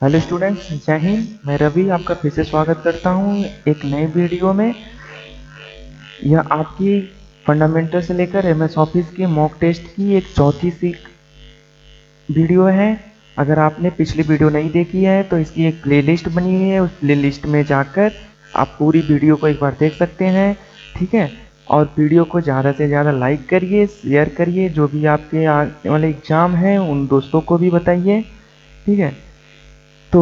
Hello students, जय हिंद। मैं रवि आपका फिर से स्वागत करता हूँ एक नए वीडियो में। यह आपकी फंडामेंटल से लेकर एमएस ऑफिस के मॉक टेस्ट की एक चौथी सी वीडियो है। अगर आपने पिछली वीडियो नहीं देखी है तो इसकी एक प्लेलिस्ट बनी हुई है, उस प्लेलिस्ट में जाकर आप पूरी वीडियो को एक बार देख सकते हैं। ठीक है। और वीडियो को ज़्यादा से ज़्यादा लाइक करिए, शेयर करिए, जो भी आपके आने वाले एग्ज़ाम हैं उन दोस्तों को भी बताइए। ठीक है। तो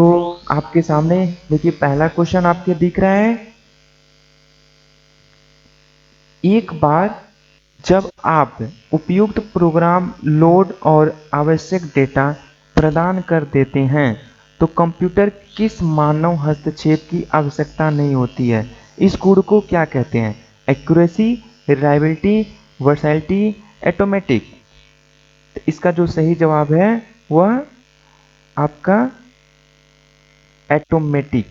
आपके सामने देखिए, पहला क्वेश्चन आपके दिख रहा है। एक बार जब आप उपयुक्त प्रोग्राम लोड और आवश्यक डेटा प्रदान कर देते हैं तो कंप्यूटर किस मानव हस्तक्षेप की आवश्यकता नहीं होती है। इस गुण को क्या कहते हैं? Accuracy, reliability, versatility, automatic. इसका जो सही जवाब है वह आपका ऑटोमेटिक।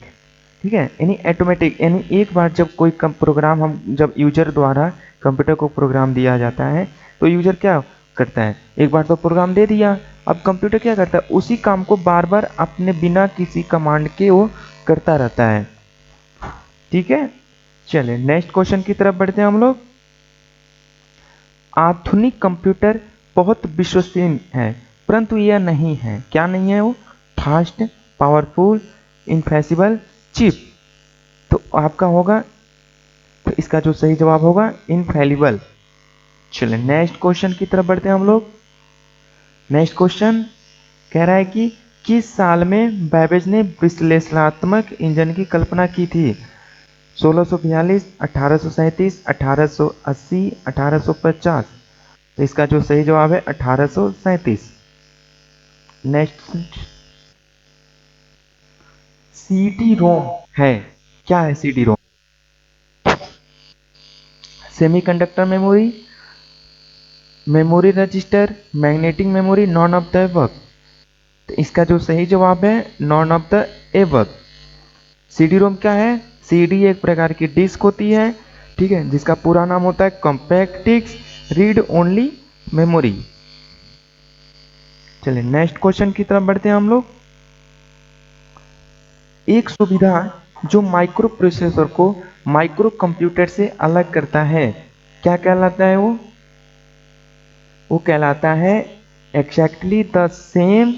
ठीक है, यानी ऑटोमेटिक, यानी एक बार जब कोई प्रोग्राम हम जब यूजर द्वारा कंप्यूटर को प्रोग्राम दिया जाता है तो यूजर क्या करता है, एक बार तो प्रोग्राम दे दिया, अब कंप्यूटर क्या करता है, उसी काम को बार बार अपने बिना किसी कमांड के वो करता रहता है। ठीक है। चलिए नेक्स्ट क्वेश्चन की तरफ बढ़ते हैं हम लोग। आधुनिक कंप्यूटर बहुत विश्वसनीय है परंतु यह नहीं है। क्या नहीं है वो? Fast, powerful, infeasible, cheap. तो आपका होगा, तो इसका जो सही जवाब होगा इनफेलिबल। चलिए नेक्स्ट क्वेश्चन की तरफ बढ़ते हैं हम लोग। नेक्स्ट क्वेश्चन कह रहा है कि किस साल में बैबेज ने विश्लेषणात्मक इंजन की कल्पना की थी? 1642, 1837, 1880, 1850। तो इसका जो सही जवाब है 1837। नेक्स्ट, सीडी रोम है। क्या है CD ROM? Semiconductor memory, memory register, magnetic memory, non of the above. तो इसका जो सही जवाब है non of the above. CD ROM क्या है? सीडी एक प्रकार की डिस्क होती है, ठीक है, जिसका पूरा नाम होता है compact disc read only memory. चलिए नेक्स्ट क्वेश्चन की तरफ बढ़ते हैं हम लोग। एक सुविधा जो माइक्रो प्रोसेसर को माइक्रो कंप्यूटर से अलग करता है, क्या कहलाता है वो कहलाता है exactly the same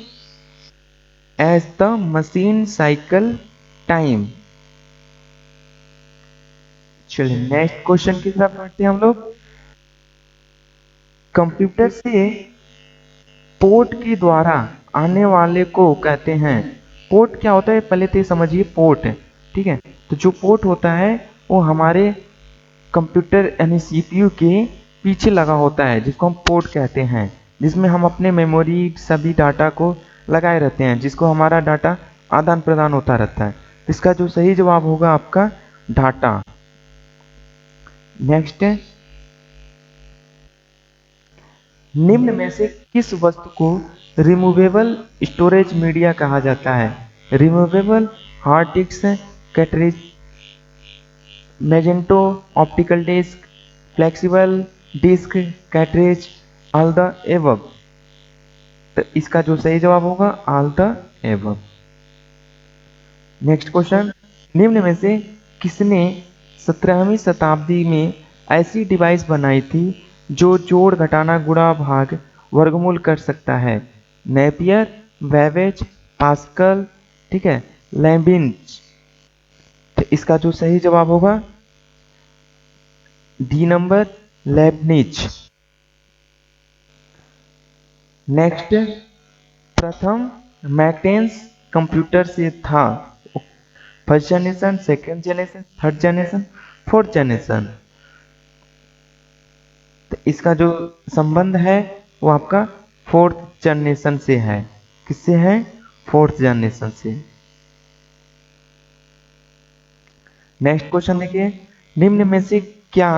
as the machine cycle time. चलिए नेक्स्ट क्वेश्चन की तरफ बढ़ते हैं हम लोग। कंप्यूटर से पोर्ट के द्वारा आने वाले को कहते हैं। पोर्ट क्या होता है पहले तो ये समझिए, पोर्ट है, ठीक है। तो जो पोर्ट होता है वो हमारे कंप्यूटर यानी सीपीयू के पीछे लगा होता है, जिसको हम पोर्ट कहते हैं, जिसमें हम अपने मेमोरी सभी डाटा को लगाए रहते हैं, जिसको हमारा डाटा आदान प्रदान होता रहता है। इसका जो सही जवाब होगा आपका डाटा। नेक्स्ट है, निम्न में से किस वस्तु को रिमूवेबल स्टोरेज मीडिया कहा जाता है? Removable hard disk, cartridge, magneto, optical disk, flexible disk, cartridge, all the above. तो इसका जो सही जवाब होगा all the above. Next question, निम्न में से किसने 17वीं शताब्दी में ऐसी डिवाइस बनाई थी जो जोड़, घटाना, गुणा, भाग, वर्गमूल कर सकता है? नेपियर, वेवेज, पास्कल, ठीक है, लेबिनिज। तो इसका जो सही जवाब होगा डी नंबर, लेबनिज। नेक्स्ट, प्रथम मैकेन्स कंप्यूटर से था first generation, second generation, third generation, fourth generation. तो इसका जो संबंध है वो आपका फोर्थ जनरेशन से है। किससे है? फोर्थ जनरेशन से। नेक्स्ट क्वेश्चन देखिए, निम्न में से क्या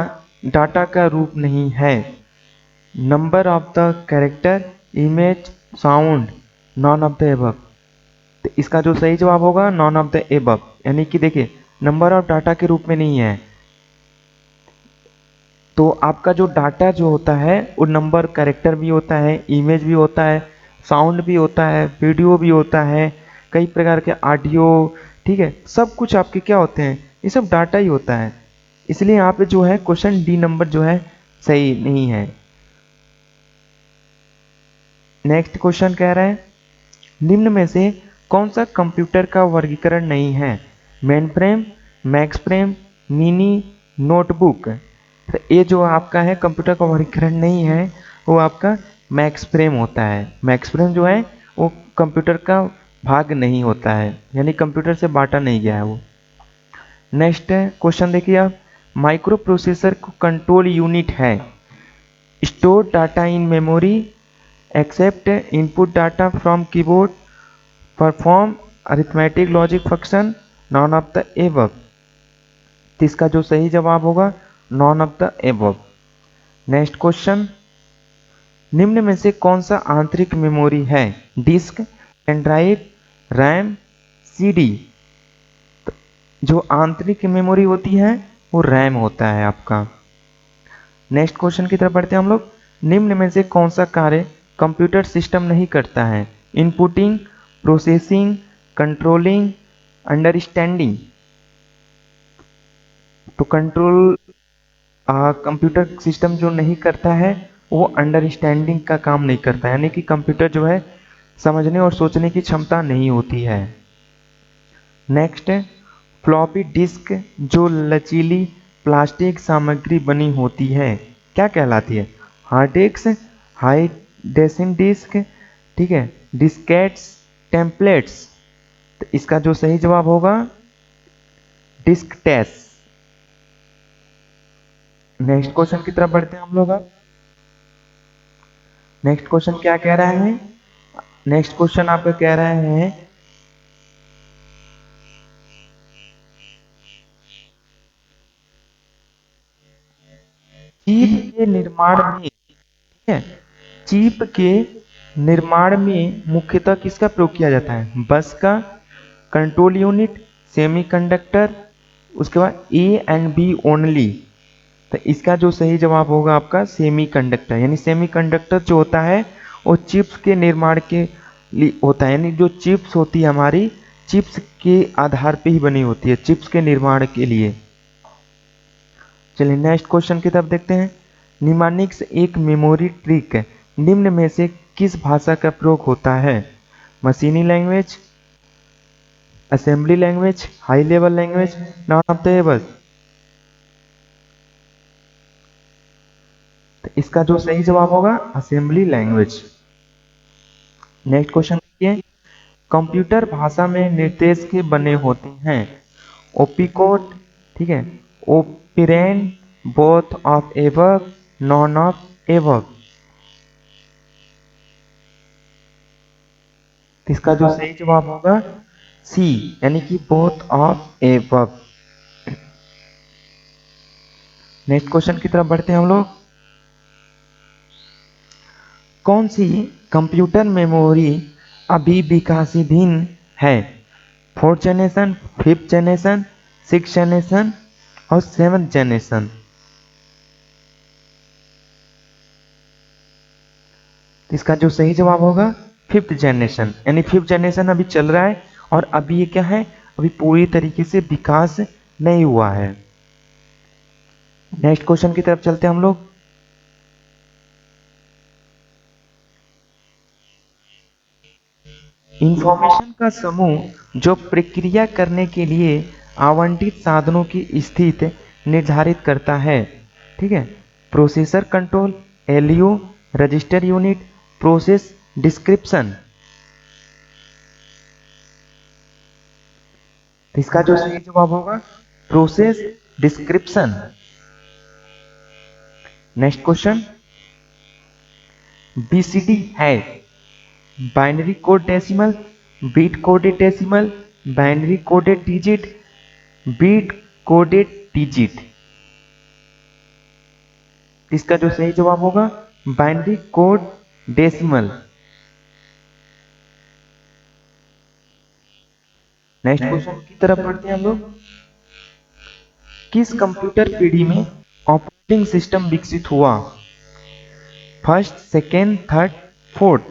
डाटा का रूप नहीं है? Number of the character, image, sound, non of the above. तो इसका जो सही जवाब होगा नॉन ऑफ द एबव, यानी कि देखिए नंबर ऑफ डाटा के रूप में नहीं है। तो आपका जो डाटा जो होता है वो नंबर, कैरेक्टर भी होता है, इमेज भी होता है, साउंड भी होता है, वीडियो भी होता है, कई प्रकार के ऑडियो, ठीक है, सब कुछ आपके क्या होते हैं, ये सब डाटा ही होता है। इसलिए यहाँ पे जो है क्वेश्चन डी नंबर जो है सही नहीं है। नेक्स्ट क्वेश्चन कह रहा है निम्न में से कौन सा कंप्यूटर का वर्गीकरण नहीं है, main frame, max frame, mini, notebook. तो ये जो आपका है कंप्यूटर का वर्गीकरण नहीं है वो आपका मैक्स फ्रेम होता है। मैक्स फ्रेम जो है वो कंप्यूटर का भाग नहीं होता है, यानी कंप्यूटर से बांटा नहीं गया है वो। नेक्स्ट क्वेश्चन देखिए आप, माइक्रो प्रोसेसर को कंट्रोल यूनिट है, store data in memory, accept input data from keyboard, perform arithmetic logic function, none of the above. तो इसका जो सही जवाब होगा none of the above. Next question, निम्न में से कौन सा आंतरिक मेमोरी है, disk, pen drive, RAM, CD. तो जो आंतरिक मेमोरी होती है वो रैम होता है आपका। नेक्स्ट क्वेश्चन की तरफ बढ़ते हैं हम लोग, निम्न में से कौन सा कार्य कंप्यूटर सिस्टम नहीं करता है, इनपुटिंग, प्रोसेसिंग, कंट्रोलिंग, अंडरस्टैंडिंग। तो कंट्रोल कंप्यूटर सिस्टम जो नहीं करता है वो अंडरस्टैंडिंग का काम नहीं करता है, यानी कि कंप्यूटर जो है समझने और सोचने की क्षमता नहीं होती है। नेक्स्ट है फ्लॉपी डिस्क जो लचीली प्लास्टिक सामग्री बनी होती है क्या कहलाती है, हार्ड डिस्क, हाई डेसिन डिस्क, ठीक है, डिस्केट्स, टेम्पलेट्स। तो इसका जो सही जवाब होगा डिस्क टेस्ट। नेक्स्ट क्वेश्चन की तरफ बढ़ते हैं हम लोग अब। नेक्स्ट क्वेश्चन क्या कह रहा है, नेक्स्ट क्वेश्चन आपका कह रहा है चिप के निर्माण में, ठीक है, चिप के निर्माण में मुख्यतः किसका प्रयोग किया जाता है, बस का, कंट्रोल यूनिट, सेमीकंडक्टर, उसके बाद ए एंड बी ओनली। तो इसका जो सही जवाब होगा आपका सेमीकंडक्टर, यानी सेमीकंडक्टर जो होता है वो चिप्स के निर्माण के लिए होता है, यानी जो चिप्स होती है हमारी चिप्स के आधार पे ही बनी होती है, चिप्स के निर्माण के लिए। चलिए नेक्स्ट क्वेश्चन की तरफ देखते हैं, निमानिक्स एक मेमोरी ट्रिक निम्न में से किस भाषा का प्रयोग होता है, मशीनी language, assembly language, high level language, non of the above. तो इसका जो सही जवाब होगा असेंबली लैंग्वेज। नेक्स्ट क्वेश्चन देखिए, कंप्यूटर भाषा में निर्देश के बने होते हैं, ओपीकोड, ठीक है, operand, both of above, none of above. इसका जो सही जवाब होगा सी, यानी कि both of above. Next question की तरफ बढ़ते हैं हम लोग, कौन सी कंप्यूटर मेमोरी अभी विकासाधीन है, fourth generation, fifth generation, six generation और सेवंथ जनरेशन। इसका जो सही जवाब होगा फिफ्थ जनरेशन, यानी फिफ्थ जनरेशन अभी चल रहा है और अभी ये क्या है, अभी पूरी तरीके से विकास नहीं हुआ है। नेक्स्ट क्वेश्चन की तरफ चलते हैं हम लोग, इंफॉर्मेशन का समूह जो प्रक्रिया करने के लिए आवंटित साधनों की स्थिति निर्धारित करता है, ठीक है, processor control, ALU, register unit, process description. इसका जो सही जवाब होगा process description. Next question, BCD है binary code decimal, bit coded decimal, binary coded digit, bit coded digit. इसका जो सही जवाब होगा binary code decimal. Next question की तरफ बढ़ते हैं हम लोग, किस कंप्यूटर पीढ़ी में ऑपरेटिंग सिस्टम विकसित हुआ, फर्स्ट, सेकेंड, थर्ड, फोर्थ।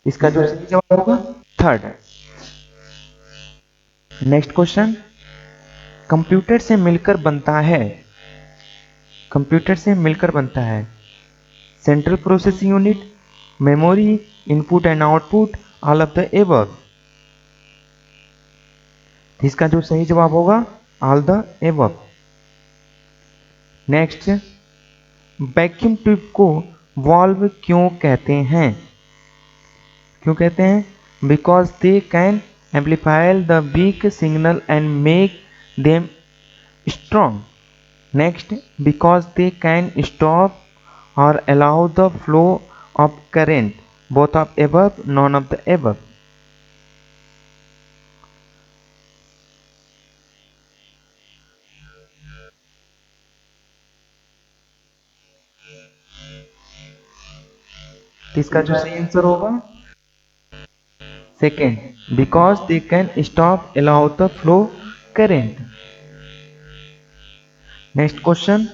इसका जो सही जवाब होगा थर्ड। नेक्स्ट क्वेश्चन, कंप्यूटर से मिलकर बनता है, कंप्यूटर से मिलकर बनता है central processing unit, memory, input and output, all of the above. इसका जो सही जवाब होगा all the above. Next, vacuum tube को वाल्व क्यों कहते हैं? क्यों कहते हैं? Because they can amplify the weak signal and make them strong. Next, because they can stop or allow the flow of current, both of above, none of the above. इसका जो सही आंसर होगा second, because they can stop allow the flow current. Next question,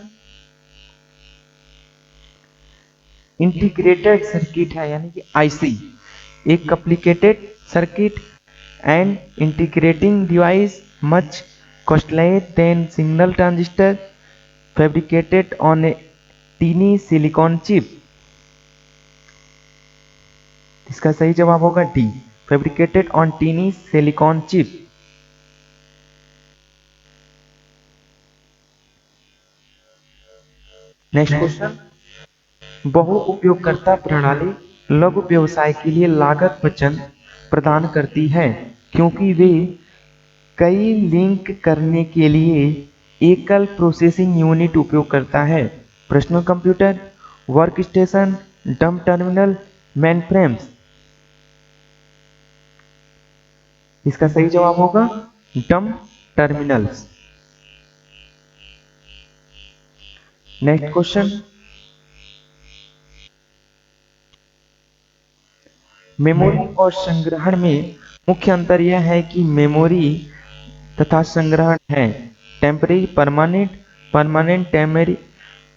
integrated circuit है यानी कि IC एक complicated circuit and integrating device much costlier than signal transistor fabricated on a teeny silicon chip। इसका सही जवाब होगा D, fabricated on tiny silicon chip. Next question, बहु उपयोगकर्ता प्रणाली लघु व्यवसाय के लिए लागत बचत प्रदान करती है क्योंकि वे कई लिंक करने के लिए एकल प्रोसेसिंग यूनिट उपयोग करता है। पर्सनल कंप्यूटर, वर्क स्टेशन, डम टर्मिनल, मेन फ्रेम्स। इसका सही जवाब होगा डम टर्मिनल्स। नेक्स्ट क्वेश्चन, मेमोरी और संग्रहण में मुख्य अंतर यह है कि मेमोरी तथा संग्रहण है temporary, permanent, permanent temporary,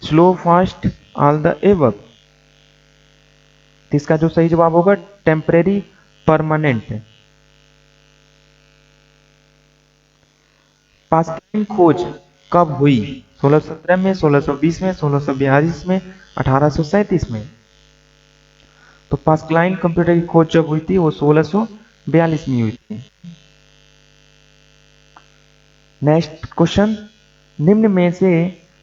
slow, fast, all the above. इसका जो सही जवाब होगा टेम्परेरी परमानेंट। पास्कल खोज कब हुई? 1617 में, 1620 में, 1642 में, 1837 में। तो पास्कलाइन कंप्यूटर की खोज जब हुई थी वो 1642 में हुई थी। नेक्स्ट क्वेश्चन, निम्न में से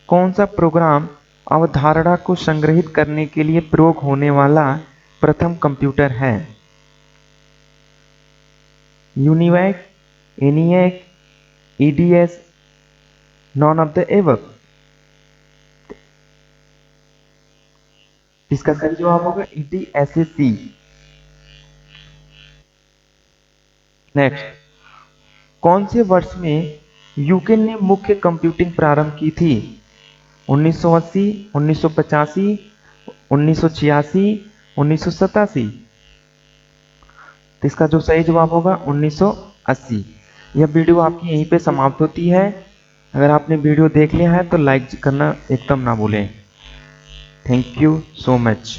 कौन सा प्रोग्राम अवधारणा को संग्रहित करने के लिए प्रयोग होने वाला प्रथम कंप्यूटर है? UNIVAC, ENIAC, EDS, non of the above. इसका सही जवाब होगा ईडीएससी। नेक्स्ट, कौन से वर्ष में यूके ने मुख्य कंप्यूटिंग प्रारंभ की थी? 1980, 1985, 1986, 1987। इसका जो सही जवाब होगा 1980। यह वीडियो आपकी यहीं पे समाप्त होती है। अगर आपने वीडियो देख लिया है तो लाइक करना एकदम ना भूलें। Thank you so much.